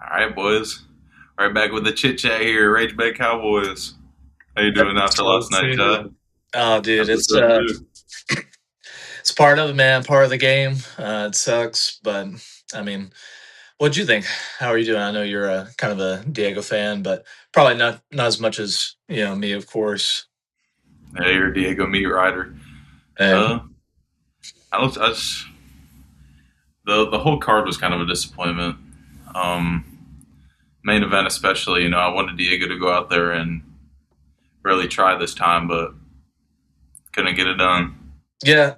All right, boys. Right back with the chit chat here. Ragebait Cowboys. How you doing after So last night, Ty? too. Oh, dude, it's Episode uh, two. it's part of it, man. Part of the game. It sucks, but I mean, what'd you think? How are you doing? I know you're a kind of a Diego fan, but probably not as much as me, of course. Hey, you're Diego Meat Rider. Um, Uh, the whole card was kind of a disappointment. Um, Main event especially. I wanted Diego to go out there and really try this time, but couldn't get it done.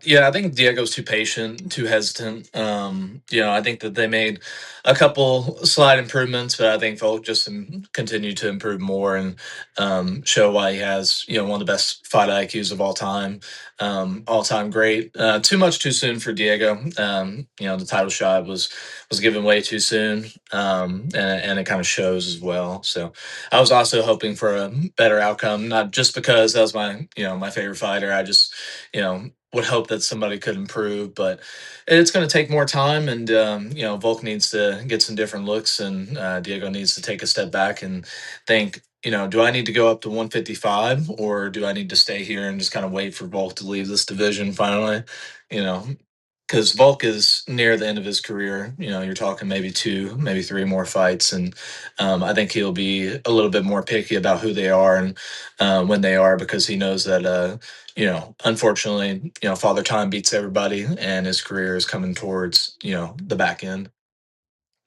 yeah. I think Diego's too patient, too hesitant. I think that they made a couple slight improvements, but I think Volk just continue to improve more and show why he has one of the best fight IQs of all time great. Too much too soon for Diego. The title shot was given way too soon, and it kind of shows as well. So I was also hoping for a better outcome, not just because that was my favorite fighter. I just would hope that somebody could improve, but it's going to take more time. And Volk needs to get some different looks, and Diego needs to take a step back and think. Do I need to go up to 155, or do I need to stay here and just kind of wait for Volk to leave this division finally? You know, because Volk is near the end of his career. You're talking maybe two, maybe three more fights, and I think he'll be a little bit more picky about who they are and when they are, because he knows that unfortunately, Father Time beats everybody, and his career is coming towards the back end.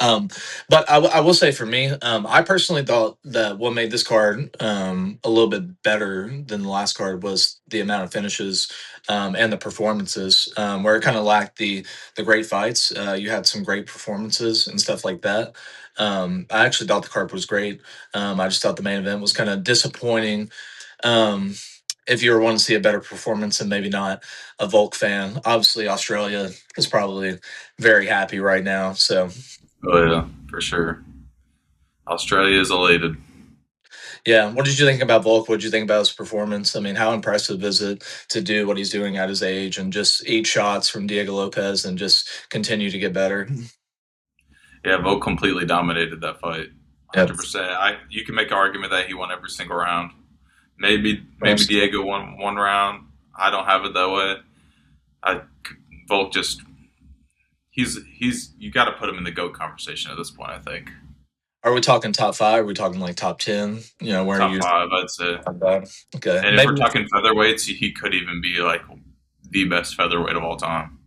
Um, but I will say for me, I personally thought that what made this card a little bit better than the last card was the amount of finishes and the performances, where it kind of lacked the great fights. You had some great performances and stuff like that. I actually thought the card was great. I just thought the main event was kind of disappointing. Um, if you were wanting to see a better performance and maybe not a Volk fan, obviously Australia is probably very happy right now. So Oh yeah, for sure. Australia is elated. yeah, what did you think about Volk? What did you think about his performance? I mean, how impressive is it to do what he's doing at his age and just eat shots from Diego Lopez and just continue to get better? Yeah, Vogt completely dominated that fight. Yep. 100%. You can make an argument that he won every single round. Maybe Yes. Diego won one round. I don't have it that way. I Volk just he's you got to put him in the goat conversation at this point. I think Are we talking top five? Are we talking like top 10? Where are top you? five, I'd say. Okay. And if we're Maybe. talking featherweights, he could even be like the best featherweight of all time.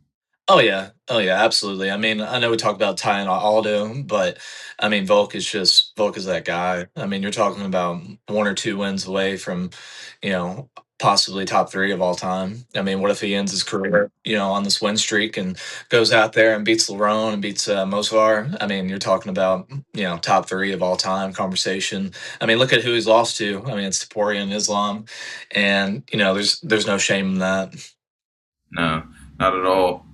Oh yeah, oh yeah, absolutely. I mean, I know we talked about Ty and Aldo, but I mean, Volk is that guy. I mean, you're talking about one or two wins away from, you know, possibly top three of all time. I mean, what if he ends his career, on this win streak and goes out there and beats Lerone and beats Mosvar? I mean, you're talking about top three of all time conversation. I mean, look at who he's lost to. I mean, it's Taporia and Islam, and there's no shame in that. No, not at all.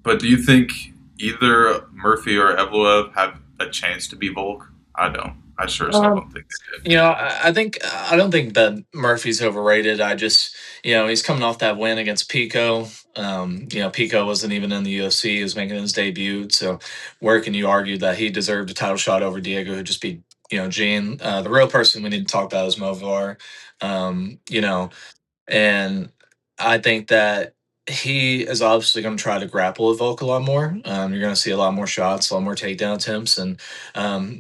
But do you think either Murphy or Evloev have a chance to be Volk? I don't. I sure as hell don't think they did. I don't think that Murphy's overrated. I just, he's coming off that win against Pico. Pico wasn't even in the UFC; he was making his debut. So, where can you argue that he deserved a title shot over Diego, who just beat Gene? The real person we need to talk about is Movar. Um, you know, and I think that he is obviously going to try to grapple with Volk a lot more. You're going to see a lot more shots, a lot more takedown attempts, and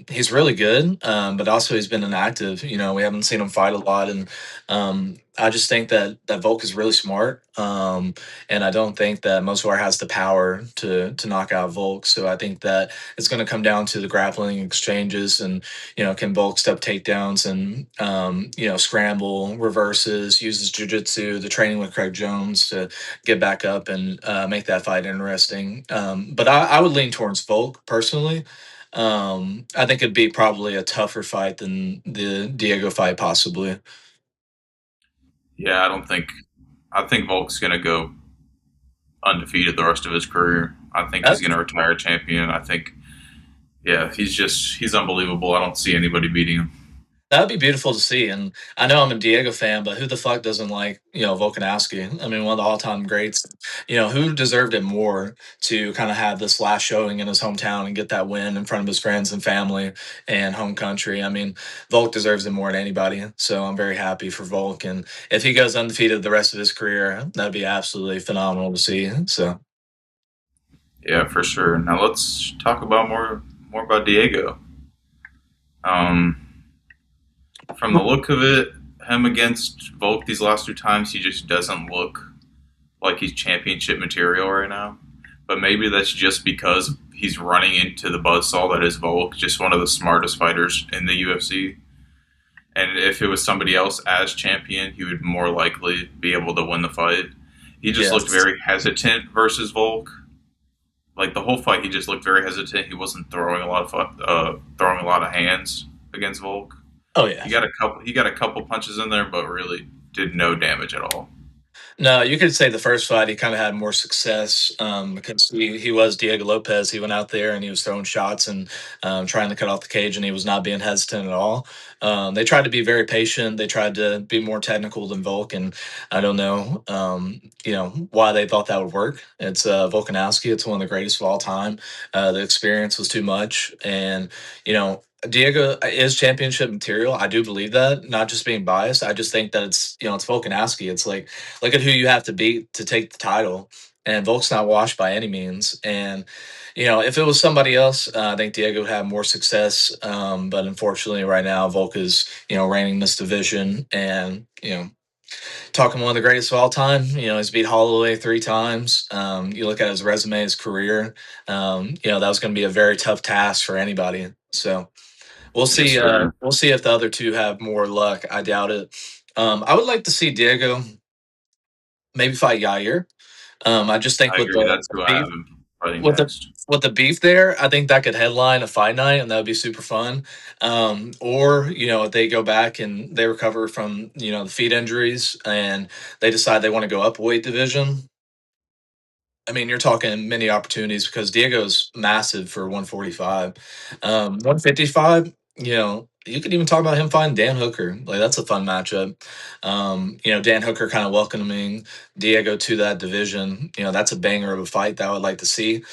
he's really good. But also he's been inactive. We haven't seen him fight a lot, and I just think that Volk is really smart. And I don't think that Mosvar has the power to knock out Volk. So I think that it's going to come down to the grappling exchanges and can Volk step takedowns and scramble reverses, uses jujitsu, the training with Craig Jones to get back up and make that fight interesting. But I would lean towards Volk personally. I think it'd be probably a tougher fight than the Diego fight, possibly. Yeah, I don't think. I think Volk's gonna go undefeated the rest of his career. I think he's gonna retire champion. I think. Yeah, he's unbelievable. I don't see anybody beating him. That'd be beautiful to see, and I know I'm a Diego fan, but who the fuck doesn't like, Volkanovski? I mean, one of the all-time greats. Who deserved it more to kinda have this last showing in his hometown and get that win in front of his friends and family and home country? I mean, Volk deserves it more than anybody, so I'm very happy for Volk, and if he goes undefeated the rest of his career, that'd be absolutely phenomenal to see, so Yeah, for sure. Now let's talk about more about Diego. Um, from the look of it, him against Volk these last two times, he just doesn't look like he's championship material right now. But maybe that's just because he's running into the buzzsaw that is Volk, just one of the smartest fighters in the UFC. And if it was somebody else as champion, he would more likely be able to win the fight. He just looked yes. very hesitant versus Volk. Like the whole fight, he just looked very hesitant. He wasn't throwing a lot of hands against Volk. Oh, yeah. He got a couple punches in there, but really did no damage at all. No, you could say the first fight he kind of had more success because he was Diego Lopez. He went out there and he was throwing shots and trying to cut off the cage, and he was not being hesitant at all. They tried to be very patient. They tried to be more technical than Volk, and I don't know, why they thought that would work. It's Volkanovski. It's one of the greatest of all time. The experience was too much, and Diego is championship material. I do believe that. Not just being biased. I just think that it's Volkanovski. It's like look at who you have to beat to take the title. And Volk's not washed by any means. And, if it was somebody else, I think Diego would have more success. But unfortunately, right now, Volk is, reigning this division and, talking one of the greatest of all time. He's beat Holloway 3 times. You look at his resume, his career, that was going to be a very tough task for anybody. So we'll Yes, see. sir. We'll see if the other two have more luck. I doubt it. I would like to see Diego maybe fight Yair. I just think I with agree. the That's who I beef, have him fighting with the next. with the beef there, I think that could headline a fight night, and that would be super fun. Or if they go back and they recover from the feet injuries, and they decide they want to go up a weight division, I mean, you're talking many opportunities because Diego's massive for 145. 155, you could even talk about him fighting Dan Hooker. Like, that's a fun matchup. Dan Hooker kind of welcoming Diego to that division. That's a banger of a fight that I would like to see.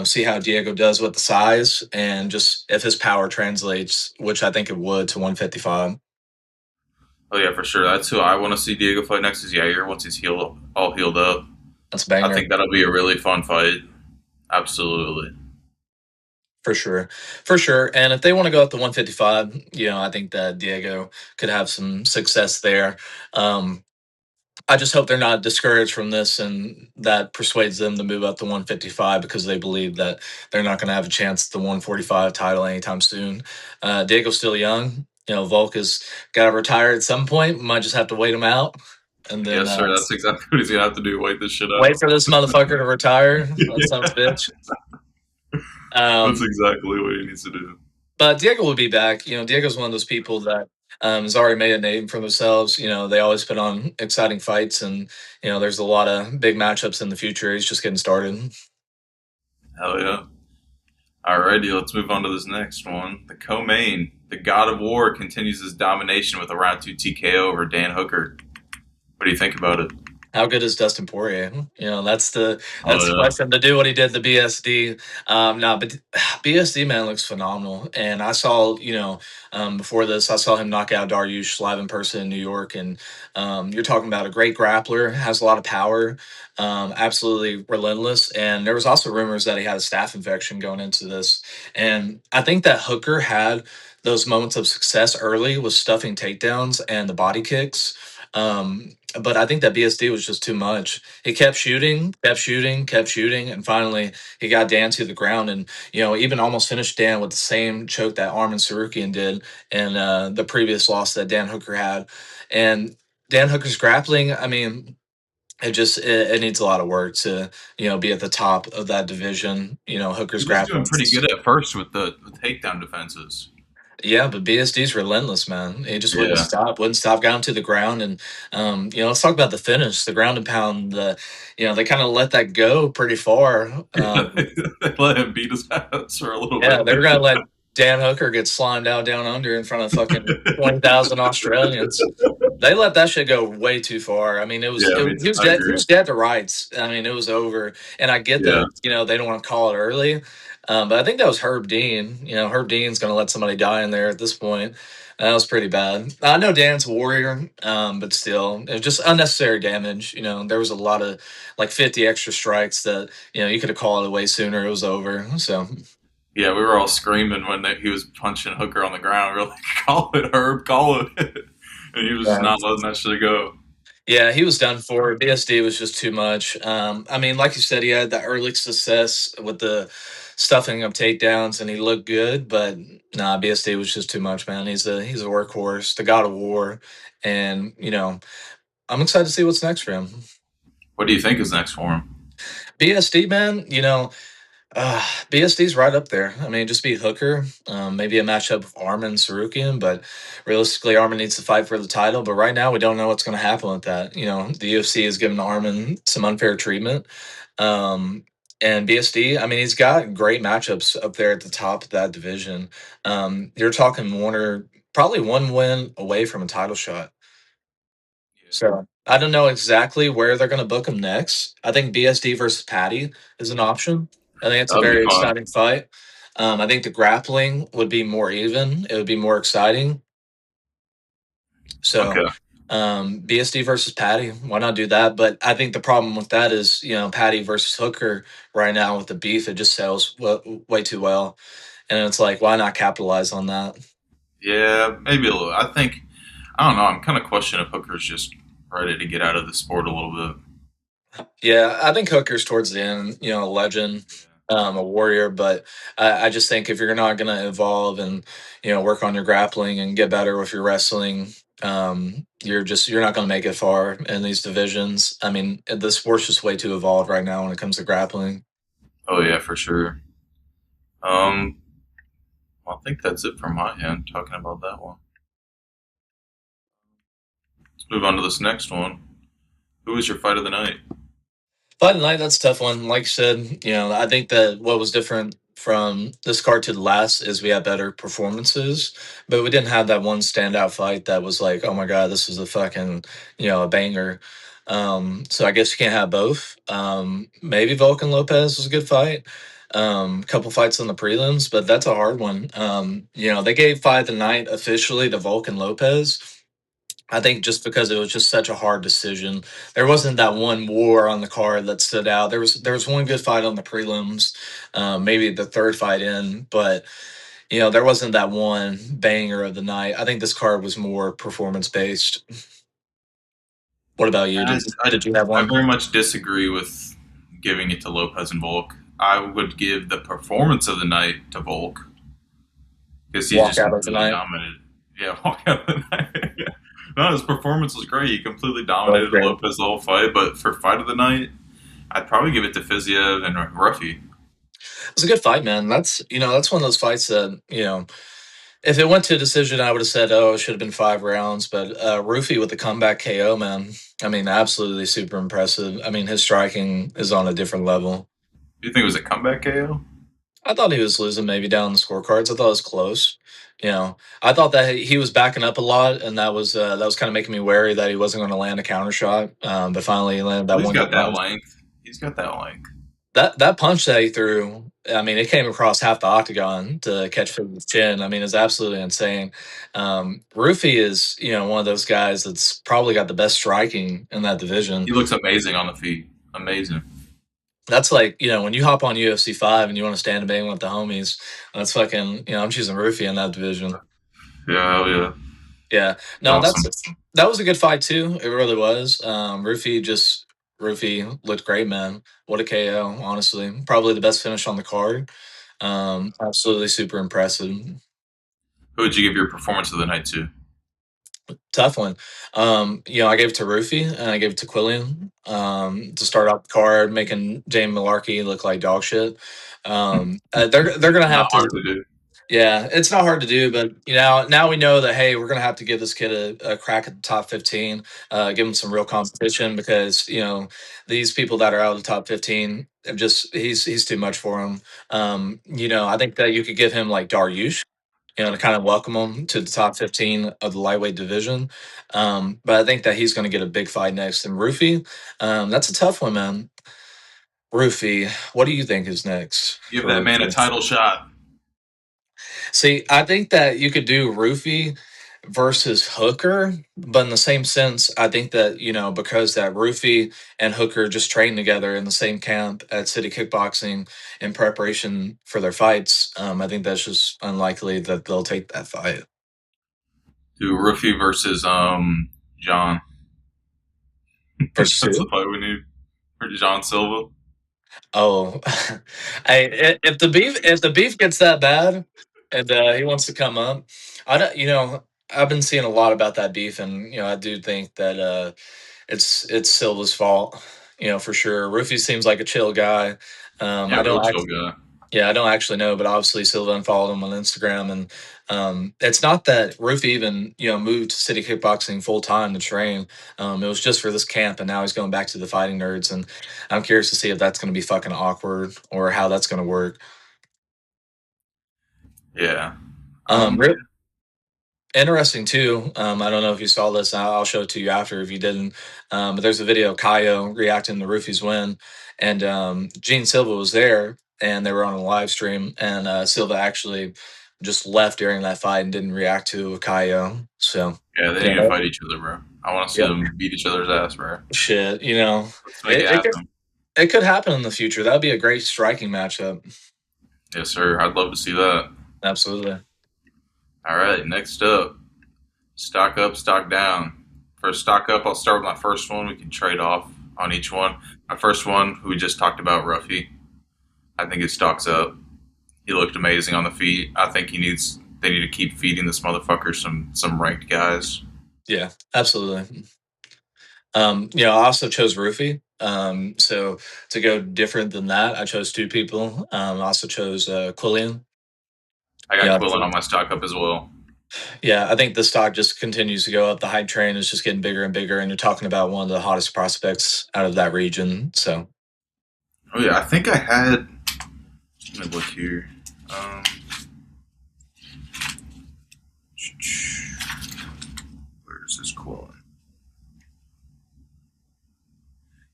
See how Diego does with the size and just if his power translates, which I think it would, to 155. Oh yeah, for sure. That's who I want to see Diego fight next is Yair once all healed up. That's a I banger. think that'll be a really fun fight. Absolutely. For sure. For sure. And if they want to go up to 155, I think that Diego could have some success there. Um, I just hope they're not discouraged from this and that persuades them to move up to 155 because they believe that they're not going to have a chance at the 145 title anytime soon. Diego's still young. Volk has got to retire at some point. Might just have to wait him out and then Yes, sir. That's exactly what he's gonna have to do. Wait this shit wait out. for this motherfucker to retire. That son of a Yeah, bitch. that's Um, exactly what he needs to do. But Diego will be back. Diego's one of those people that has already made a name for themselves. They always put on exciting fights, and there's a lot of big matchups in the future. He's just getting started. Hell yeah. Alrighty, let's move on to this next one. The co-main, the God of War, continues his domination with a round two TKO over Dan Hooker. What do you think about it? How good is Dustin Poirier? That's the Oh question. To do what he did, the BSD, no, but BSD man looks phenomenal. And I saw, before this, I saw him knock out Dariush live in person in New York. And you're talking about a great grappler, has a lot of power, absolutely relentless. And there was also rumors that he had a staph infection going into this. And I think that Hooker had those moments of success early with stuffing takedowns and the body kicks. But I think that BSD was just too much. He kept shooting, kept shooting, kept shooting, and finally he got Dan to the ground, and even almost finished Dan with the same choke that Armin Sarukian did in the previous loss that Dan Hooker had. And Dan Hooker's grappling, I mean, it needs a lot of work to be at the top of that division. Hooker's he was doing grappling. pretty good at first with the takedown defenses. Yeah, but BSD's relentless, man. He just wouldn't Yeah. stop, wouldn't stop, got him to the ground. And, let's talk about the finish, the ground and pound. They kind of let that go pretty far. They let him beat his ass for a little Yeah, bit they were going to let there. Dan Hooker gets slimed out down under in front of fucking 20,000 Australians. They let that shit go way too far. I mean, Yeah, he was I dead. He agree. was dead to rights. I mean, it was over. And I get Yeah, that they don't want to call it early, but I think that was Herb Dean. Herb Dean's going to let somebody die in there at this point. That was pretty bad. I know Dan's a warrior, but still, it was just unnecessary damage. There was a lot of like 50 extra strikes that you could have called it way sooner. It was over. So yeah, we were all screaming when he was punching Hooker on the ground. We were like, "Call it, Herb, call it," and he was just yeah. not letting that shit go. Yeah, he was done for. BSD was just too much. I mean, like you said, he had that early success with the stuffing of takedowns, and he looked good. But nah, BSD was just too much, man. He's a workhorse, the god of war, and I'm excited to see what's next for him. What do you think is next for him? BSD, man, BSD's right up there. I mean, just be Hooker, maybe a matchup of Armin and Sarukian, but realistically, Armin needs to fight for the title. But right now, we don't know what's going to happen with that. The UFC has given Armin some unfair treatment. Um, and BSD, I mean, he's got great matchups up there at the top of that division. You're talking probably one win away from a title shot. Yeah, So I don't know exactly where they're going to book him next. I think BSD versus Patty is an option. I think it's a that would be very fun. exciting fight. I think the grappling would be more even. It would be more exciting. So Okay. BSD versus Patty, why not do that? But I think the problem with that is, Patty versus Hooker right now with the beef, it just sells way too well. And it's like, why not capitalize on that? Yeah, maybe a little. I think I don't know. I'm kind of questioning if Hooker's just ready to get out of the sport a little bit. Yeah, I think Hooker's towards the end, a legend, Yeah. a warrior. But I just think if you're not going to evolve and work on your grappling and get better with your wrestling, you're not going to make it far in these divisions. I mean, the sport's just way too evolved right now when it comes to grappling. Oh yeah, for sure. Um, well, I think that's it from my end. Talking about that one. Let's move on to this next one. Who is your fight of the night? Fight night, that's a tough one. Like I said, I think that what was different from this card to the last is we had better performances, but we didn't have that one standout fight that was like, oh my god, this is a fucking, a banger. So I guess you can't have both. Maybe Vulcan Lopez was a good fight. Couple fights on the prelims, but that's a hard one. They gave fight of the night officially to Vulcan Lopez. I think just because it was just such a hard decision. There wasn't that one war on the card that stood out. There was one good fight on the prelims, maybe the third fight in, but there wasn't that one banger of the night. I think this card was more performance based. What about you? I, Did I, did you have I one very much disagree with giving it to Lopez and Volk. I would give the performance of the night to Volk because he walk just out of completely tonight? dominated. Yeah, walk out of the night. No, his performance was great. He completely That was dominated great. Lopez the whole fight. But for fight of the night, I'd probably give it to Fiziev and Ruffy. It was a good fight, man. That's one of those fights that if it went to a decision, I would have said, "Oh, it should have been 5 rounds." But Rufy with the comeback KO, man. I mean, absolutely super impressive. I mean, his striking is on a different level. Do you think it was a comeback KO? I thought he was losing maybe down the scorecards. I thought it was close. I thought that he was backing up a lot, and that was kind of making me wary that he wasn't going to land a counter shot. But finally, he landed Well, that he's one got good that punch. length. He's got that length. That punch that he threw, I mean, it came across half the octagon to catch his chin. I mean, it's absolutely insane. Rufy is, one of those guys that's probably got the best striking in that division. He looks amazing on the feet. Amazing. That's like, when you hop on UFC 5 and you want to stand and bang with the homies, that's fucking, I'm choosing Rufy in that division. Yeah, hell yeah. Yeah. It's No, awesome. that was a good fight too. It really was. Rufy looked great, man. What a KO, honestly. Probably the best finish on the card. Absolutely super impressive. Who would you give your performance of the night to? Tough one. I gave it to Rufy and I gave it to Quillian to start out the card, making Jamie Malarkey look like dog shit. They're gonna Not have to hard to do. Yeah, it's not hard to do, but now we know that hey, we're gonna have to give this kid a crack at the top 15, give him some real competition because these people that are out of the top 15 have just he's too much for him. I think that you could give him like Daryush, to kind of welcome him to the top 15 of the lightweight division. But I think that he's going to get a big fight next. And Rufy, that's a tough one, man. Rufy, what do you think is next Give for that man a Rufy? title shot. See, I think that you could do Rufy versus Hooker, but in the same sense, I think that, because that Rufy and Hooker just train together in the same camp at City Kickboxing in preparation for their fights, I think that's just unlikely that they'll take that fight. Do Rookie versus John. Versus That's the who? fight we need for John Silva. Oh, if the beef gets that bad, and he wants to come up, I don't. I've been seeing a lot about that beef, and I do think that it's Silva's fault. For sure. Rufy seems like a chill guy. Yeah, I real don't chill act. guy. Yeah, I don't actually know, but obviously Silva unfollowed him on Instagram, and it's not that Rufy even moved to City Kickboxing full time to train. It was just for this camp, and now he's going back to the Fighting Nerds, and I'm curious to see if that's going to be fucking awkward or how that's going to work. Yeah. Um, Yeah. Interesting too. I don't know if you saw this. I'll show it to you after if you didn't. But there's a video of Kaio reacting to Rufy's win, and Gene Silva was there, and they were on a live stream, and Silva actually just left during that fight and didn't react to Kaio. So Yeah, they yeah, need to fight each other, bro. I want to see yep, them beat each other's ass, bro. shit. Let's make it It it could, happen. it could happen in the future. That'd be a great striking matchup. Yes, sir. I'd love to see that. Absolutely. All right, next up, stock up, stock down. For stock up, I'll start with my first one. We can trade off on each one. My first one, who we just talked about, Ruffy. I think his stock's up. He looked amazing on the feet. I think they need to keep feeding this motherfucker some ranked guys. Yeah, absolutely. I also chose Roofy. So to go different than that, I chose two people. I also chose Quillian. I got Yeah, Quillen on my stock up as well. yeah. I think the stock just continues to go up. The hype train is just getting bigger and bigger, and you're talking about one of the hottest prospects out of that region. So Oh yeah, I think I had. Let me look here. Um, where's this Quillen?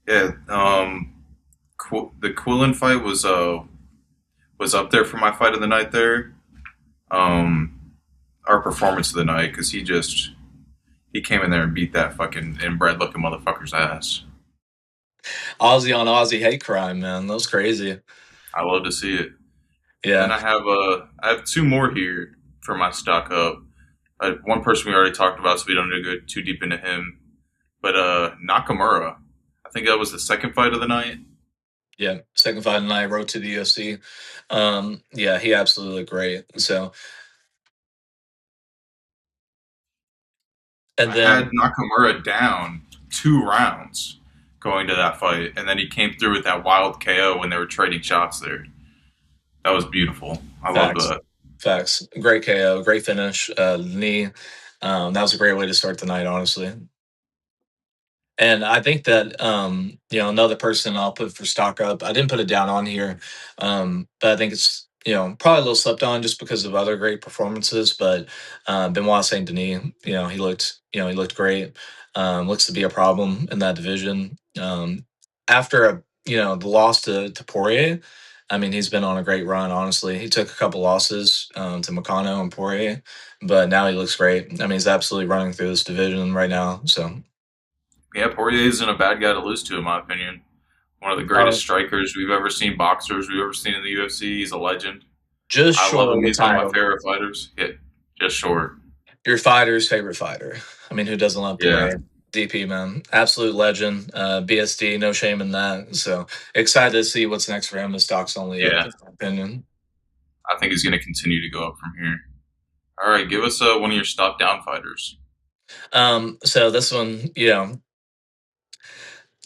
Yeah, the Quillen fight was up there for my fight of the night there. Um, our performance of the night because he came in there and beat that fucking inbred looking motherfucker's ass. Aussie on Aussie hate crime, man. That was crazy. I love to see it. Then Yeah, I have two more here for my stock up. One person we already talked about, so we don't need to go too deep into him. But Nakamura, I think that was the second fight of the night. yeah. Second fight and I wrote to the UFC. Yeah, he absolutely looked great. So and I had then Nakamura down 2 rounds going to that fight, and then he came through with that wild KO when they were trading shots there. That was beautiful. I love facts. that. Facts. Great KO, great finish. Knee. That was a great way to start the night, honestly. And I think that another person I'll put for stock up. I didn't put it down on here, but I think it's probably a little slept on just because of other great performances. But Benoit Saint Denis, he looked great. Looks to be a problem in that division. After the loss to Poirier, I mean he's been on a great run. Honestly, he took a couple losses to Makano and Poirier, but now he looks great. I mean he's absolutely running through this division right now. So. Yeah, Poirier isn't a bad guy to lose to, in my opinion. One of the greatest strikers we've ever seen, boxers we've ever seen in the UFC. He's a legend. Just I love short him. of the He's one of my title. favorite fighters. Yeah, just short. Your fighter's favorite fighter. I mean, who doesn't love Yeah, Poirier? DP, man. Absolute legend. BSD, no shame in that. So excited to see what's next for him. The stock's only up, yeah. in my opinion. I think he's going to continue to go up from here. All right, give us one of your stop down fighters. So this one,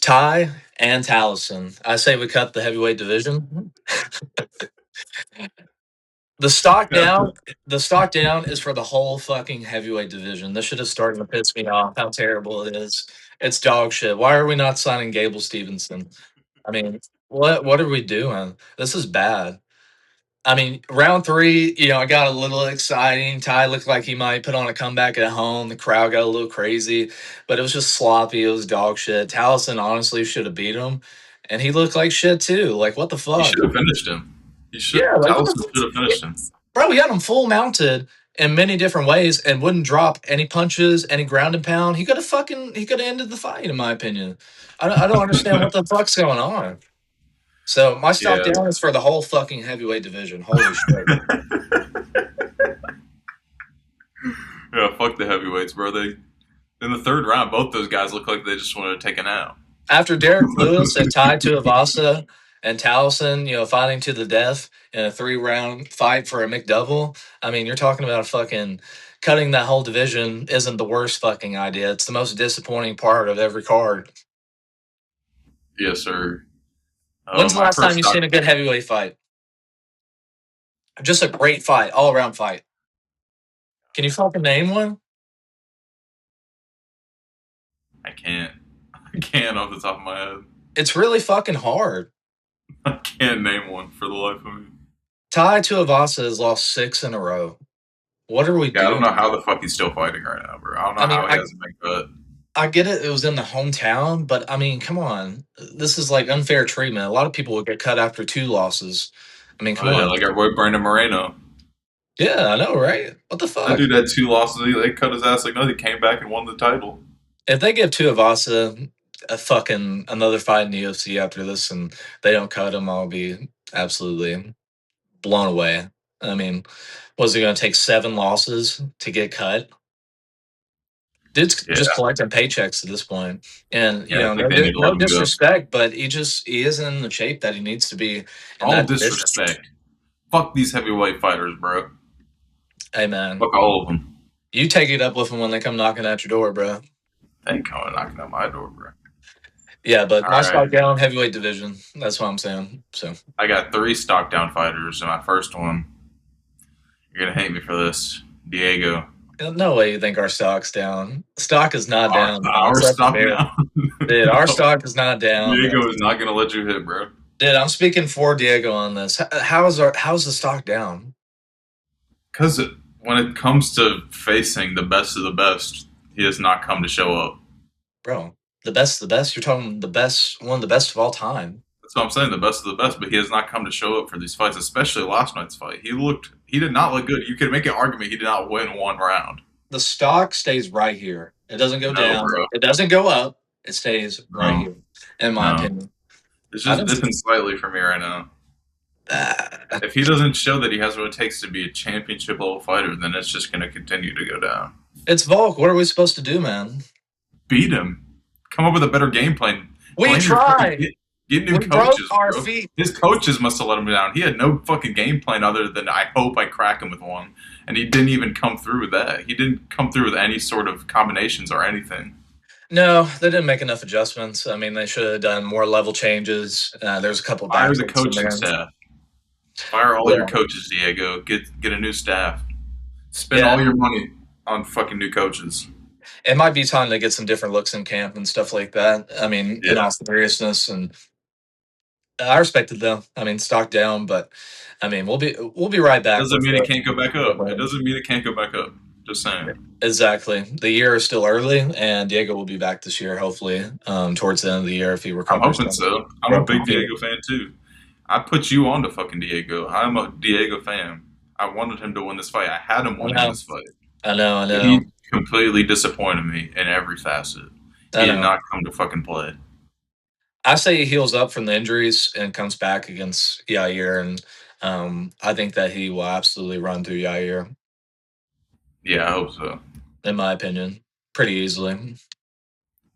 Ty and Taliesin. I say we cut the heavyweight division The stock down, the stock down is for the whole fucking heavyweight division. This shit is starting to piss me off. How terrible it is. It's dog shit. Why are we not signing Gable Stevenson? I mean, what are we doing? This is bad. I mean, round three, it got a little exciting. Ty looked like he might put on a comeback at home. The crowd got a little crazy, but it was just sloppy. It was dog shit. Towson honestly should have beat him, and he looked like shit too. Like, what the He fuck? should have finished him. He Yeah, should. like what Towson the should have fuck? finished him. Bro, he had him full mounted in many different ways and wouldn't drop any punches, any ground and pound. He could have ended the fight, in my opinion. I don't understand what the fuck's going on. So my stock Yeah. down is for the whole fucking heavyweight division. Holy shit. Yeah, fuck the heavyweights, bro. They in the third round, both those guys look like they just wanted to take a nap. After Derek Lewis and Tai Tuivasa and Towson, fighting to the death in a 3-round fight for a McDouble, I mean, you're talking about fucking cutting that whole division isn't the worst fucking idea. It's the most disappointing part of every card. Yes, sir. When's the My last time first you stock. seen a good heavyweight fight? Just a great fight, all around fight. Can you fucking name one? I can't. I can't off the top of my head. It's really fucking hard. I can't name one for the life of me. Tai Tuivasa has lost 6 in a row. What are we Yeah, I don't doing? know how the fuck he's still fighting right now, bro. I don't know I mean, how he hasn't been cut. I get it. It was in the hometown, but I mean, come on. This is like unfair treatment. A lot of people would get cut after 2 losses. I mean, come Oh yeah, on. like our boy Brandon Moreno. Yeah, I know, right? What the That fuck? dude had 2 losses. They cut his ass like no. He came back and won the title. If they give Tuivasa a fucking another fight in the UFC after this and they don't cut him, I'll be absolutely blown away. I mean, was he going to take 7 losses to get cut? Dude's Yeah, just collecting paychecks at this point, and yeah. I no, think they need to let no him go. disrespect, but he isn't in the shape that he needs to be in All that division. disrespect. Fuck these heavyweight fighters, bro. Hey man, Fuck all of them. you take it up with them when they come knocking at your door, bro. They ain't coming knocking on my door, bro. Yeah, but All my right. stock down heavyweight division. That's what I'm saying. So I got 3 stock down fighters, and my first one. You're gonna hate me for this, Diego. no way you think our stock's down. Stock is not down. Man. Our That's stock fair. down. Dude, our stock is not down. Man. Diego is not gonna let you hit, bro. Dude, I'm speaking for Diego on this. How's the stock down? Because when it comes to facing the best of the best, he has not come to show up. Bro, the best of the best? You're talking the best, one of the best of all time. That's what I'm saying, the best of the best, but he has not come to show up for these fights, especially last night's fight. He did not look good. You could make an argument he did not win one round. The stock stays right here. It doesn't go No, down. bro. It doesn't go up. It stays right No, here, in my no. opinion. It's I just don't dipping slightly for me right now. If he doesn't show that he has what it takes to be a championship level fighter, then it's just going to continue to go down. It's Volk. What are we supposed to do, man? Beat him. Come up with a better game plan. We tried. Get new We broke coaches, our bro. feet. His coaches must have let him down. He had no fucking game plan other than I hope I crack him with one. And he didn't even come through with that. He didn't come through with any sort of combinations or anything. No, they didn't make enough adjustments. I mean, they should have done more level changes. There's a couple Fire the backups in coaching there. staff. Fire all Yeah. your coaches, Diego. Get a new staff. Spend Yeah. all your money on fucking new coaches. It might be time to get some different looks in camp and stuff like that. I mean, in Yeah. all seriousness, and I respect it though. I mean, stock down, but I mean, we'll be right back. Doesn't with mean the- it can't go back up. It doesn't mean it can't go back up. Just saying. Exactly. The year is still early, and Diego will be back this year, hopefully, towards the end of the year if he I'm recovers. hoping so. I'm a big Diego fan too. I put you on to fucking Diego. I'm a Diego fan. I wanted him to win this fight. I had him winning this fight. I know. But he completely disappointed me in every facet. He did not come to fucking play. I say he heals up from the injuries and comes back against Yair, and I think that he will absolutely run through Yair. Yeah, I hope so. In my opinion, pretty easily.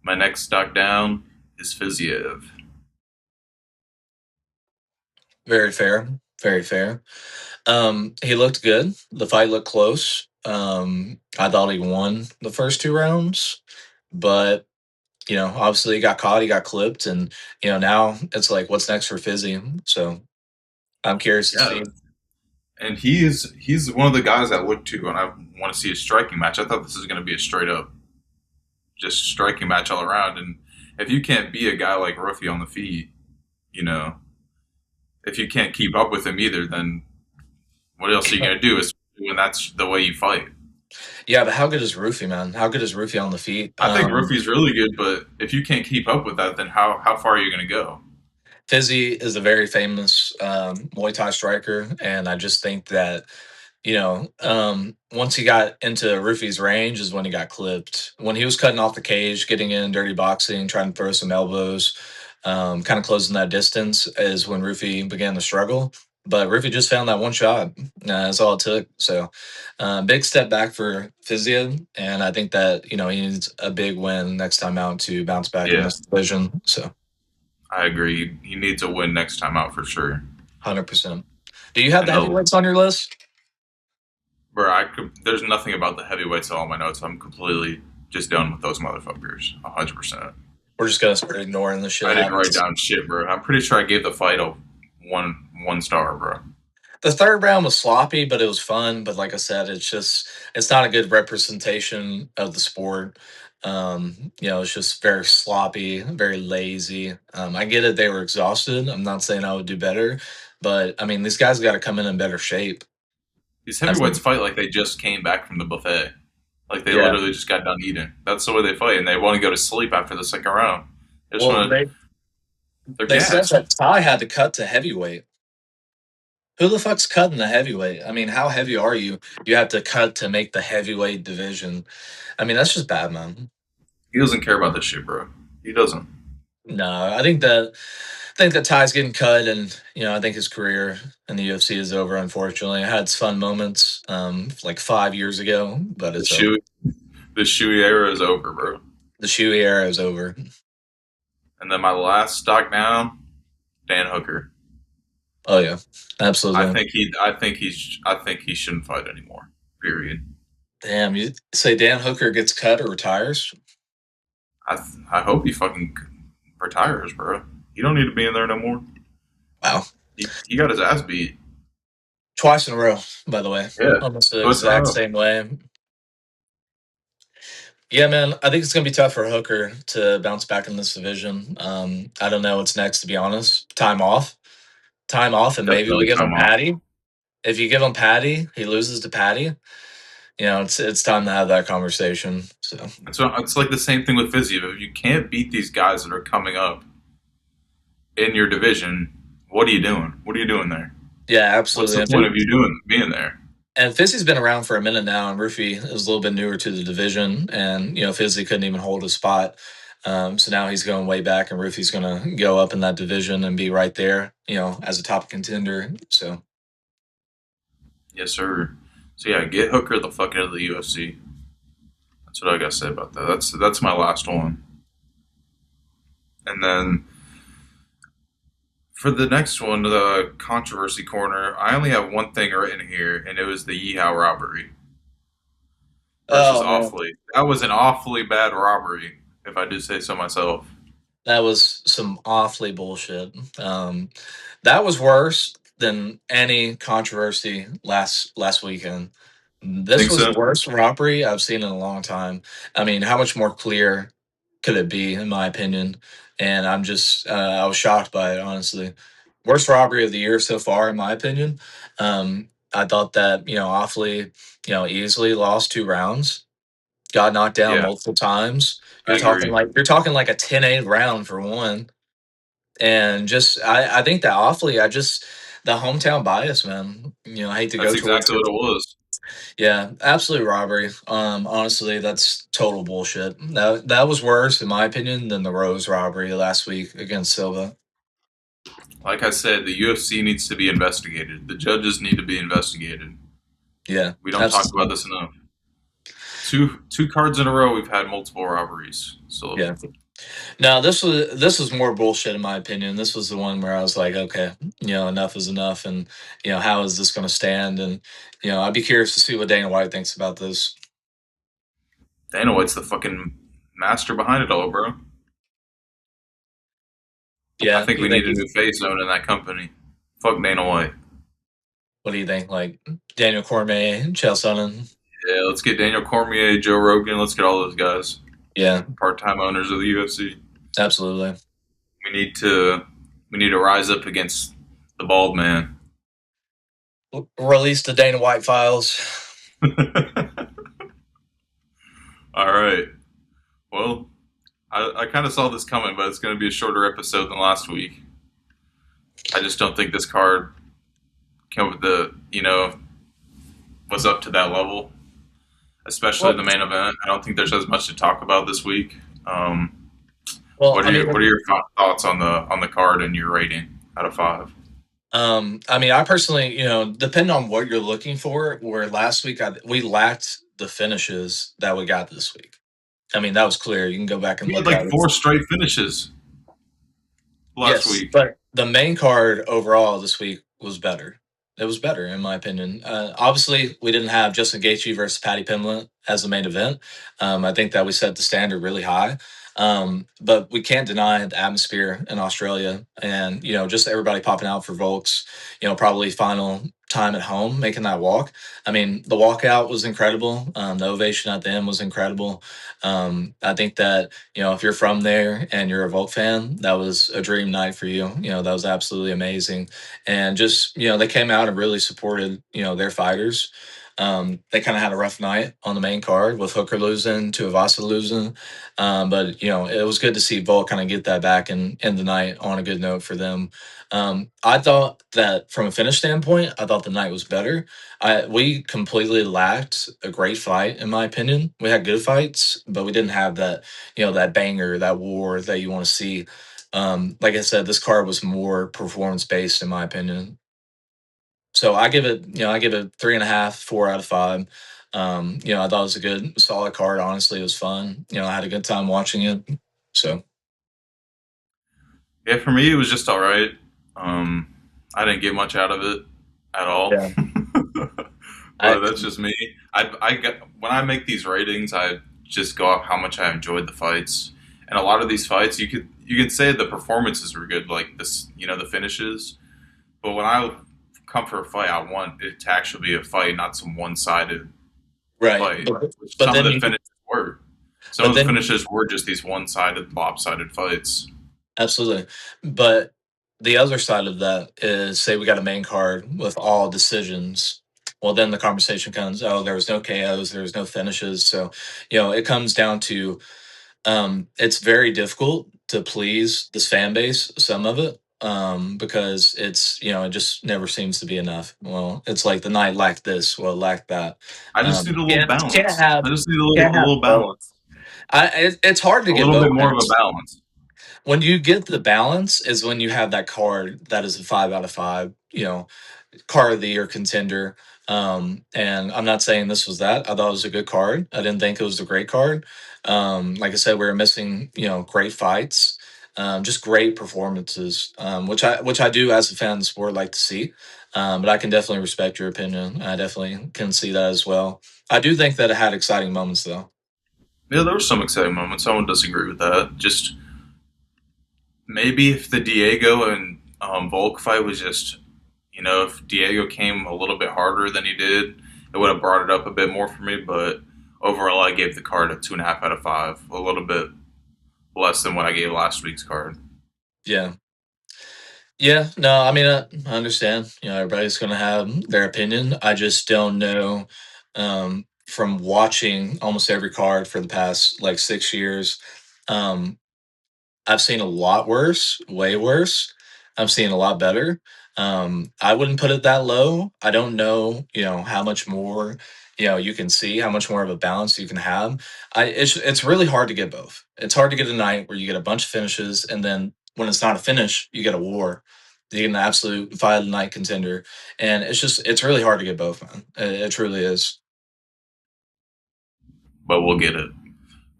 My next stock down is Fiziev. Very fair. Very fair. He looked good. The fight looked close. I thought he won the first 2 rounds, but obviously he got caught, he got clipped, and now it's like, what's next for Fizzy? So I'm curious to see. and he's one of the guys I look to when I want to see a striking match. I thought this was going to be a straight up just striking match all around, and if you can't be a guy like Ruffy on the feet, you know, if you can't keep up with him either, then what else are you going to do? Is when that's the way you fight. Yeah, but how good is Rufy, man? How good is Rufy on the feet? I think Ruffy's really good, but if you can't keep up with that, then how far are you going to go? Fizzy is a very famous Muay Thai striker, and I just think that once he got into Rufy's range is when he got clipped. When he was cutting off the cage, getting in dirty boxing, trying to throw some elbows, kind of closing that distance is when Rufy began to struggle. But Rufy just found that one shot. That's all it took. So, big step back for Fizia, and I think that he needs a big win next time out to bounce back in Yeah, this division. So, I agree. He needs a win next time out for sure. 100%. Do you have the And the heavyweights on your list? Where there's nothing about the heavyweights on my notes. I'm completely just done with those motherfuckers. 100%. We're just gonna start ignoring the shit I didn't write happens. down shit, bro. I'm pretty sure I gave the fight a one star, bro. The third round was sloppy, but it was fun. But like I said, it's not a good representation of the sport. It's just very sloppy, very lazy. I get it; they were exhausted. I'm not saying I would do better, but I mean, these guys got to come in better shape. These I heavyweights mean, fight like they just came back from the buffet. Like they yeah. literally just got done eating. That's the way they fight, and they want to go to sleep after the second round. They just Well, want to. they They're they said gassed. that Ty had to cut to heavyweight. Who the fuck's cutting the heavyweight? I mean, how heavy are you? You have to cut to make the heavyweight division. I mean, that's just bad, man. He doesn't care about this shit, bro. He doesn't. No, I think that Ty's getting cut, and I think his career in the UFC is over. Unfortunately, I had its fun moments, like 5 years ago, but The it's over. shoe, the shoey era is over, bro. The Shuey era is over. And then my last stock down, Dan Hooker. Oh yeah, absolutely. I think he shouldn't fight anymore. Period. Damn, you say Dan Hooker gets cut or retires? I hope he fucking retires, bro. He don't need to be in there no more. Wow, He got his ass beat. twice in a row, by the way, Yeah, almost the twice in a exact row. same way. Yeah, man, I think it's gonna be tough for Hooker to bounce back in this division. I don't know what's next, to be honest. Time off, and maybe we Definitely give him time off. Patty. If you give him Patty, he loses to Patty. It's time to have that conversation. So It's like the same thing with physio. If you can't beat these guys that are coming up in your division, what are you doing? What are you doing there? yeah, What's absolutely. the point of you doing being there? And Fizzy's been around for a minute now, and Rufy is a little bit newer to the division, and Fizzy couldn't even hold a spot. So now he's going way back, and Rufy's going to go up in that division and be right there, as a top contender. So Yes, sir. So yeah, get Hooker the fuck out of the UFC. That's what I gotta say about that. That's my last one. And then for the next one, the controversy corner, I only have one thing written here, and it was the Yeehaw robbery versus oh man, Awfully. That was an awfully bad robbery, if I do say so myself. that was some awfully bullshit. That was worse than any controversy last weekend. This Think was the so? worst robbery I've seen in a long time. I mean, how much more clear could it be, in my opinion? And I was shocked by it, honestly. Worst robbery of the year so far, in my opinion. I thought that, Awfully, easily lost 2 rounds, got knocked down Yeah, multiple times. I agree. You're talking like a 10-8 round for one. And just, I think that Awfully, the hometown bias, man. I hate to go That's towards exactly what it. it was. Yeah, absolute robbery. Honestly, that's total bullshit. That was worse, in my opinion, than the Rose robbery last week against Silva. Like I said, the UFC needs to be investigated. The judges need to be investigated. Yeah, We don't talk about absolutely. this enough. Two cards in a row, we've had multiple robberies. So Yeah. No, this was more bullshit in my opinion. This was the one where I was like, okay, enough is enough, and how is this going to stand? And I'd be curious to see what Dana White thinks about this. Dana White's the fucking master behind it all, bro. I Yeah, think you we think need a new face owning that company. Fuck Dana White. What do you think? Like Daniel Cormier, Chael Sonnen? Yeah, let's get Daniel Cormier, Joe Rogan. Let's get all those guys, Yeah, part-time owners of the UFC. absolutely. We need to we need to rise up against the bald man. Release the Dana White files. All right. Well, I kind of saw this coming, but it's going to be a shorter episode than last week. I just don't think this card came with the was up to that level, especially Well, the main event. I don't think there's as much to talk about this week. well, I mean, What are your thoughts on the card and your rating out of five? I mean, I personally, depending on what you're looking for, where last week we lacked the finishes that we got this week. I mean, that was clear. You can go back and We had look at like it. four straight finishes last Yes, week. but the main card overall this week was better. It was better, in my opinion. Obviously, we didn't have Justin Gaethje versus Patty Pimblett as the main event. I think that we set the standard really high. But we can't deny the atmosphere in Australia, and just everybody popping out for Volk's. Probably final time at home, making that walk. I mean, the walkout was incredible. The ovation at the end was incredible. I think that if you're from there and you're a Volk fan, that was a dream night for you. That was absolutely amazing. And just, they came out and really supported, their fighters. They kind of had a rough night on the main card with Hooker losing, Tuivasa losing. But, it was good to see Volk kind of get that back and end the night on a good note for them. I thought that from a finish standpoint, I thought the night was better. We completely lacked a great fight, in my opinion. We had good fights, but we didn't have that, that banger, that war that you want to see. Like I said, this card was more performance based, in my opinion. So I give it 3.5, 4 out of 5. I thought it was a good, solid card. Honestly, it was fun. I had a good time watching it. So Yeah, for me it was just all right. Um, I didn't get much out of it at all, yeah, I but that's just me. I get when I make these ratings, I just go off how much I enjoyed the fights, and a lot of these fights you could say the performances were good, like this, the finishes. But when I come for a fight, I want it to actually be a fight, not some one-sided right, fight. Which but some of then the you finishes were. Some but of the then finishes were just these one-sided, lopsided fights. Absolutely. But the other side of that is, say we got a main card with all decisions. Well, then the conversation comes, oh, there was no KOs, there was no finishes. So, it comes down to it's very difficult to please this fan base, some of it, because it just never seems to be enough. Well, it's like the night lacked this, well, it lacked that. I just need a little Can't balance. I just need can't a have little both. balance, It's hard to a get little bit both. more of a balance. When you get the balance is when you have that card that is a 5 out of 5, card of the year contender. And I'm not saying this was that. I thought it was a good card. I didn't think it was a great card. Like I said, we were missing, great fights, just great performances, which I do as a fan of the sport like to see. But I can definitely respect your opinion. I definitely can see that as well. I do think that it had exciting moments though. Yeah, there were some exciting moments. I won't disagree with that. Just maybe if the Diego and Volk fight was just, if Diego came a little bit harder than he did, it would have brought it up a bit more for me. But overall, I gave the card a 2.5 out of 5, a little bit less than what I gave last week's card. Yeah. Yeah, no, I mean, I understand. Everybody's going to have their opinion. I just don't know. From watching almost every card for the past like 6 years, um, I've seen a lot worse, way worse. I'm seeing a lot better. I wouldn't put it that low. I don't know, how much more, you can see, how much more of a balance you can have. It's really hard to get both. It's hard to get a night where you get a bunch of finishes, and then when it's not a finish, you get a war. You get an absolute fight of the night contender, and it's really hard to get both, man. It truly is. But we'll get it.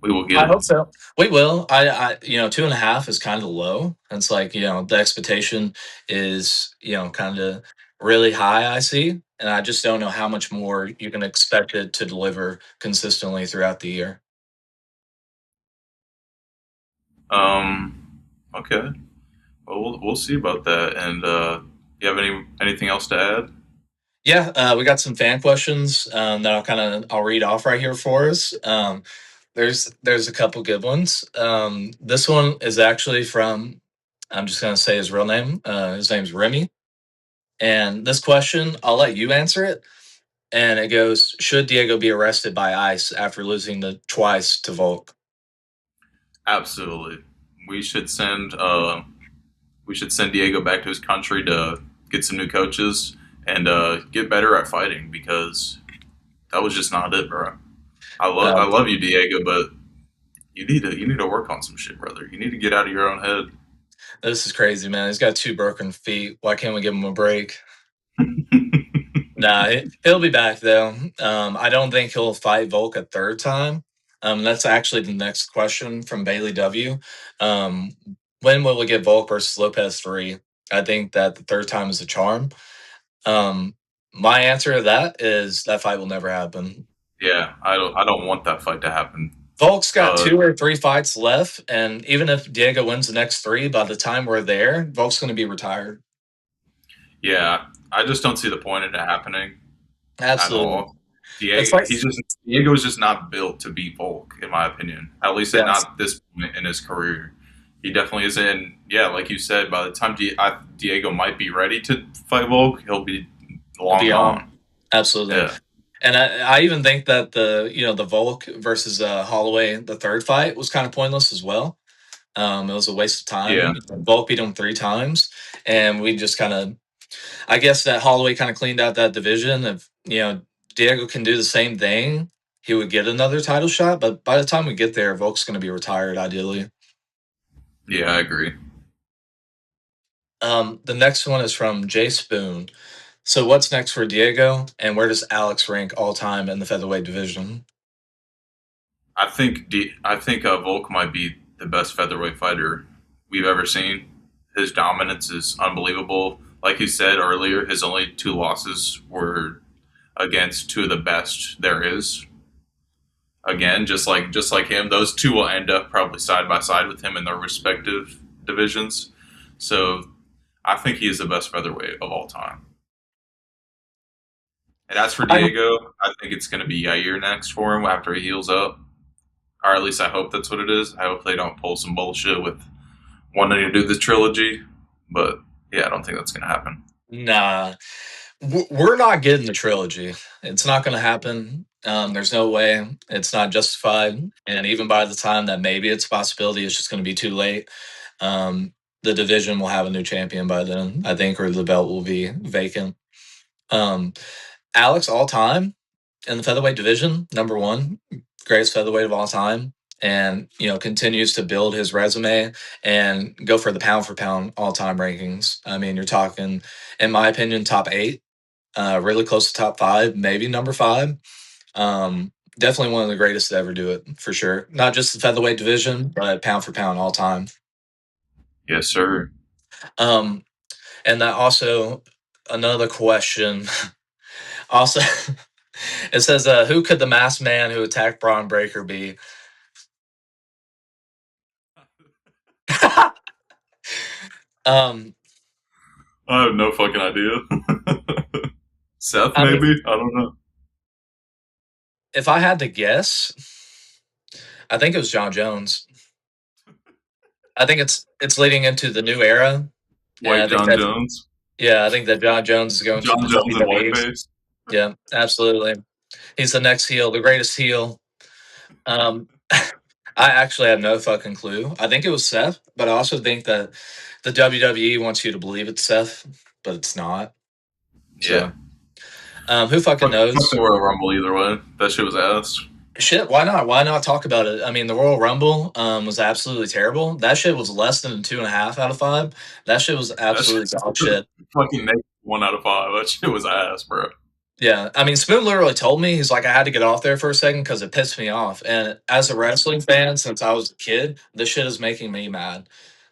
We will get I it. hope so. We will. 2.5 is kind of low. It's like, the expectation is, kind of really high, I see. And I just don't know how much more you can expect it to deliver consistently throughout the year. Okay. Well, we'll see about that. And you have anything else to add? Yeah, we got some fan questions that I'll read off right here for us. There's a couple good ones. This one is actually from, I'm just gonna say his real name. His name's Remy, and this question I'll let you answer it. And it goes: should Diego be arrested by ICE after losing the twice to Volk? Absolutely, we should send Diego back to his country to get some new coaches and get better at fighting because that was just not it, bro. I Um, love you, Diego, but you need to work on some shit, brother. You need to get out of your own head. this is crazy, man. He's got 2 broken feet. Why can't we give him a break? Nah, he'll be back though. I don't think he'll fight Volk a third time. That's actually the next question from Bailey W. Um, when will we get Volk versus Lopez 3? I think that the third time is a charm. Um, my answer to that is that fight will never happen. Yeah, I don't want that fight to happen. Volk's got Uh, 2 or 3 fights left, and even if Diego wins the next 3, by the time we're there, Volk's going to be retired. yeah, I just don't see the point in it happening at Absolutely. all. It's like, Diego is just not built to beat Volk, in my opinion. At least at yes, not this point in his career. He definitely is in. Yeah, like you said, by the time Diego might be ready to fight Volk, he'll be long beyond. gone. Absolutely. Yeah, And I even think that the Volk versus Holloway, the third fight, was kind of pointless as well. It was a waste of yeah, time. Volk beat him 3 times, and we just kind of, I guess that Holloway kind of cleaned out that division. If Diego can do the same thing, he would get another title shot. But by the time we get there, Volk's going to be retired, ideally. yeah. I agree. The next one is from Jay Spoon. So what's next for Diego, and where does Alex rank all time in the featherweight division? I think Volk might be the best featherweight fighter we've ever seen. His dominance is unbelievable. Like you said earlier, his only 2 losses were against 2 of the best there is. Again, just like him, those 2 will end up probably side by side with him in their respective divisions. So I think he is the best featherweight of all time. And as for I Diego, I think it's going to be Yair next for him after he heals up, or at least I hope that's what it is. I hope they don't pull some bullshit with wanting to do the trilogy, but yeah, I don't think that's going to happen. Nah, we're not getting the trilogy. It's not going to happen. There's no way. It's not justified. And even by the time that maybe it's a possibility, it's just going to be too late. Um, the division will have a new champion by then, I think, or the belt will be vacant. Um, Alex, all time in the featherweight division, number one, greatest featherweight of all time, and continues to build his resume and go for the pound for pound all time rankings. I mean, you're talking, in my opinion, top 8, really close to top 5, maybe number 5. Definitely one of the greatest to ever do it, for sure. Not just the featherweight division, but pound for pound all time. Yes, sir. Um, and that also, another question. Also, it says, who could the masked man who attacked Braun Breaker be? um, I have no fucking idea. Seth, I mean, maybe? I don't know. if I had to guess, I think it was John Jones. I think it's leading into the new era, and White John Jones. I think that John Jones is going to John the Jones and WWE. whiteface. Yeah, absolutely. He's the next heel, the greatest heel. Um, I actually have no fucking clue. I think it was Seth, but I also think that the WWE wants you to believe it's Seth, but it's not. Yeah. So, who fucking Fuck knows? the Royal Rumble either way. That shit was ass. Shit, why not? Why not talk about it? I mean, the Royal Rumble was absolutely terrible. That shit was less than a 2.5 out of 5. That shit was That shit absolutely dog shit. fucking naked 1 out of 5. That shit was ass, bro. Yeah, I mean, Spoon literally told me, he's like, I had to get off there for a second because it pissed me off. And as a wrestling fan, since I was a kid, this shit is making me mad.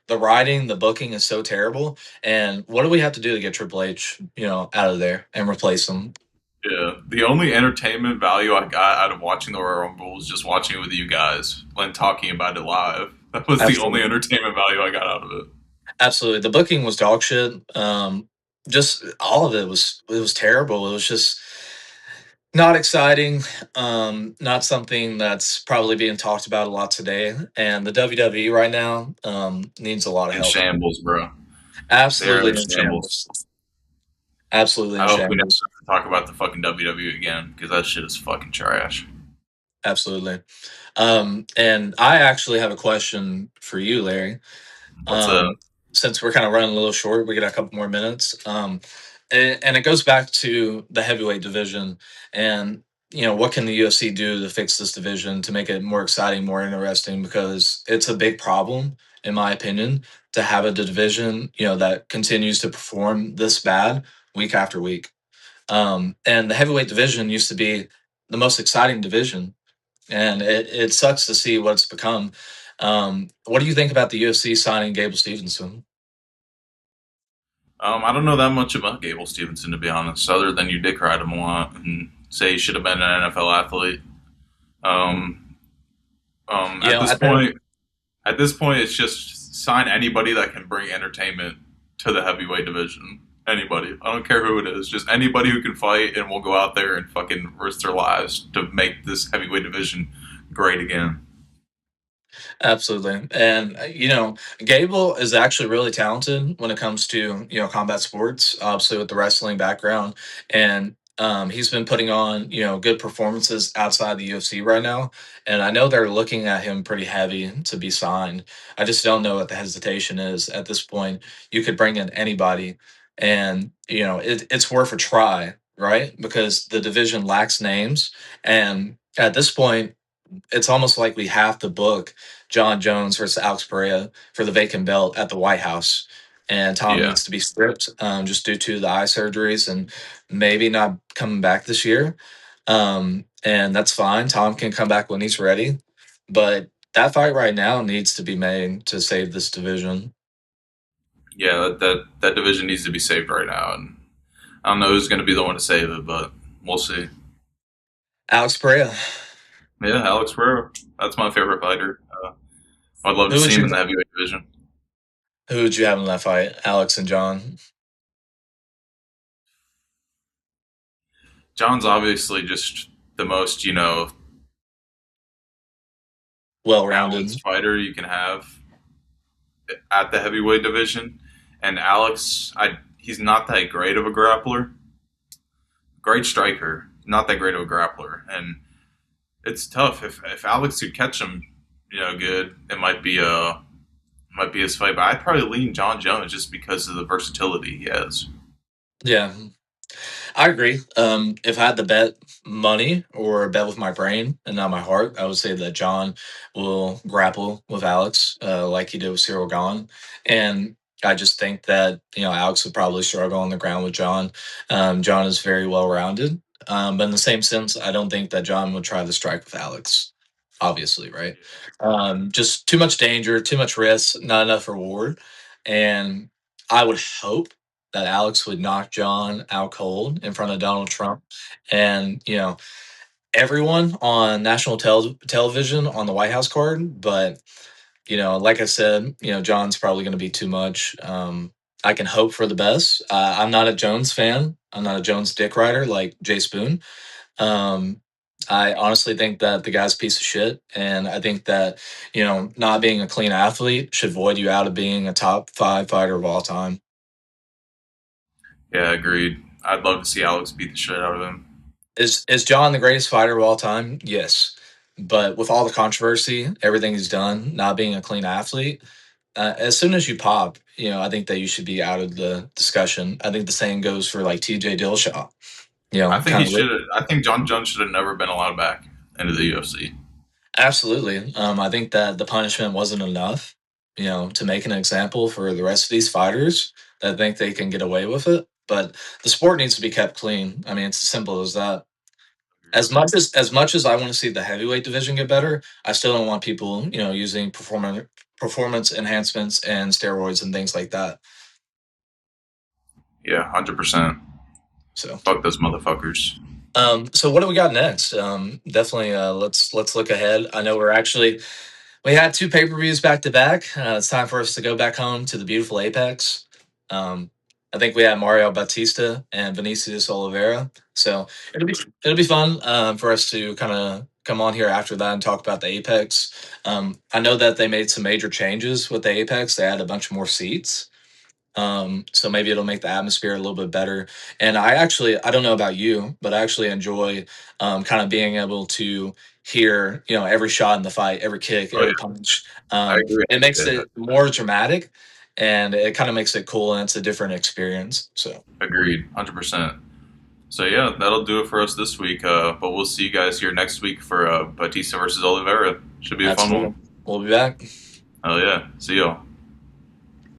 The writing, the booking is so terrible. And what do we have to do to get Triple H, out of there and replace him? Yeah. The only entertainment value I got out of watching the Royal Rumble was just watching it with you guys and talking about it live. That was the only Absolutely. entertainment value I got out of it. Absolutely. The booking was dog shit. just all of it was terrible. It was just not exciting. Not something that's probably being talked about a lot today. And the WWE right now needs a lot of In help. shambles, bro. They're Absolutely in in shambles. shambles. Absolutely I in hope we never shambles. have to talk about the fucking WWE again because that shit is fucking trash. Absolutely. And I actually have a question for you, Larry. What's up? Since we're kind of running a little short, we got a couple more minutes. And it goes back to the heavyweight division, and what can the UFC do to fix this division to make it more exciting, more interesting? Because it's a big problem, in my opinion, to have a division that continues to perform this bad week after week. And the heavyweight division used to be the most exciting division, and it sucks to see what it's become. What do you think about the UFC signing Gable Stevenson? I don't know that much about Gable Stevenson to be honest, other than you dick ride him a lot and say he should have been an NFL athlete. Um, You at know, this at the point, it's just sign anybody that can bring entertainment to the heavyweight division. Anybody. I don't care who it is. Just anybody who can fight and will go out there and fucking risk their lives to make this heavyweight division great again. Absolutely. And, Gable is actually really talented when it comes to, combat sports, obviously with the wrestling background. And he's been putting on, good performances outside the UFC right now. And I know they're looking at him pretty heavy to be signed. I just don't know what the hesitation is at this point. You could bring in anybody, and, it's worth a try, right? Because the division lacks names. And at this point, it's almost like we have to book John Jones versus Alex Pereira for the vacant belt at the White House. And Tom Yeah. needs to be stripped just due to the eye surgeries and maybe not coming back this year. And that's fine. Tom can come back when he's ready. But that fight right now needs to be made to save this division. Yeah, that division needs to be saved right now, and I don't know who's going to be the one to save it, but we'll see. Alex Pereira, Yeah, Alex Pereira. That's my favorite fighter. I'd love to who see would him you in the heavyweight division. who would you have in that fight? Alex and John, John's obviously just the most, well rounded. balanced fighter you can have at the heavyweight division. And Alex, he's not that great of a grappler. Great striker, not that great of a grappler. And it's tough. If Alex could catch him, good, it might be his fight. But I'd probably lean John Jones just because of the versatility he has. Yeah, I agree. If I had to bet money or bet with my brain and not my heart, I would say that John will grapple with Alex like he did with Cyril Gahn. And I just think that, Alex would probably struggle on the ground with John. John is very well rounded. But in the same sense, I don't think that John would try to strike with Alex, obviously, right? Just too much danger, too much risk, not enough reward. And I would hope that Alex would knock John out cold in front of Donald Trump and, everyone on national television on the White House card. But, like I said, John's probably going to be too much. I can hope for the best. I'm not a Jones fan. I'm not a Jones dick rider like Jay Spoon. Um, I honestly think that the guy's a piece of shit. And I think that, not being a clean athlete should void you out of being a top five fighter of all time. Yeah, agreed. I'd love to see Alex beat the shit out of him. Is John the greatest fighter of all time? Yes. But with all the controversy, everything he's done, not being a clean athlete, as soon as you pop, I think that you should be out of the discussion. I think the same goes for like TJ Dillashaw. I think he Kind of should. I think John Jones should have never been allowed back into the UFC. absolutely. I think that the punishment wasn't enough, to make an example for the rest of these fighters that think they can get away with it. But the sport needs to be kept clean. I mean, it's as simple as that. As much as I want to see the heavyweight division get better, I still don't want people, using performance enhancements and steroids and things like that. Yeah, 100%. So, Fuck those motherfuckers. so what do we got next? Definitely, let's look ahead. I know we had two pay per views back to back. It's time for us to go back home to the beautiful Apex. Um, I think we had Mario Batista and Vinicius Oliveira. So it'll be fun for us to kind of come on here after that and talk about the Apex. I know that they made some major changes with the Apex. They added a bunch more seats. So maybe it'll make the atmosphere a little bit better. And I don't know about you, but I actually enjoy kind of being able to hear, every shot in the fight, every kick, Oh every yeah, punch. I agree. It makes Yeah, it more dramatic, and it kind of makes it cool, and it's a different experience. So agreed, 100%. So yeah, that'll do it for us this week. But we'll see you guys here next week for Batista versus Oliveira. Should be a fun absolutely, one. we'll be back. Oh yeah, see y'all.